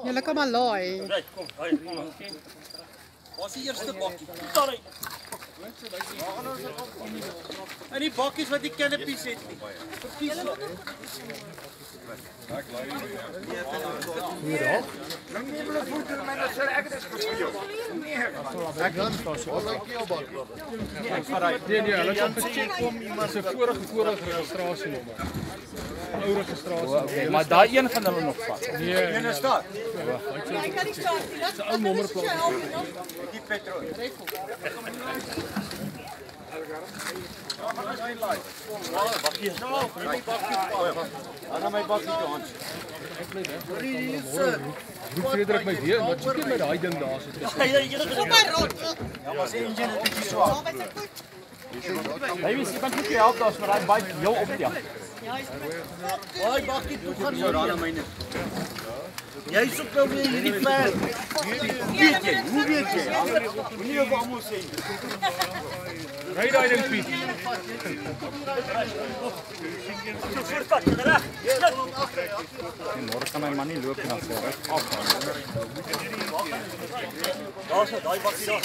Julle kan maar laai. Waar is die eerste bakkie? Daar. En die bakkies wat die canopies het nie. Verkies. Dan neem hulle voete met dat hulle ek het gespeel. Ek dan stasie. Wat lyk jou bak? Nee, hulle het gecheck om iemand se vorige registrasienommer. Ou registrasie. Maar daai een gaan hulle nog vat. Nee, Een is daar. Hy kan nie staan nie. Dit is 'n ou nommerplaat. Die petrol. Bakkie. Dan my bakkie toe aan. Roep Frederik my weer, wat soek jy met daai ding daar sit? Kom maar rot. Ja, maar se engine is bietjie swak. Hy wys jy kan net help daar's maar daai bike heel optel. Daai bakkie toe gaan jou dan myne. Jy soek nou weer hierdie ver. Weet jy, hoe weet jy? Moenie op almal sê. Ry daai ding Piet. Môre kan my man nie loop na voor af. Daar's daai bakkie daar.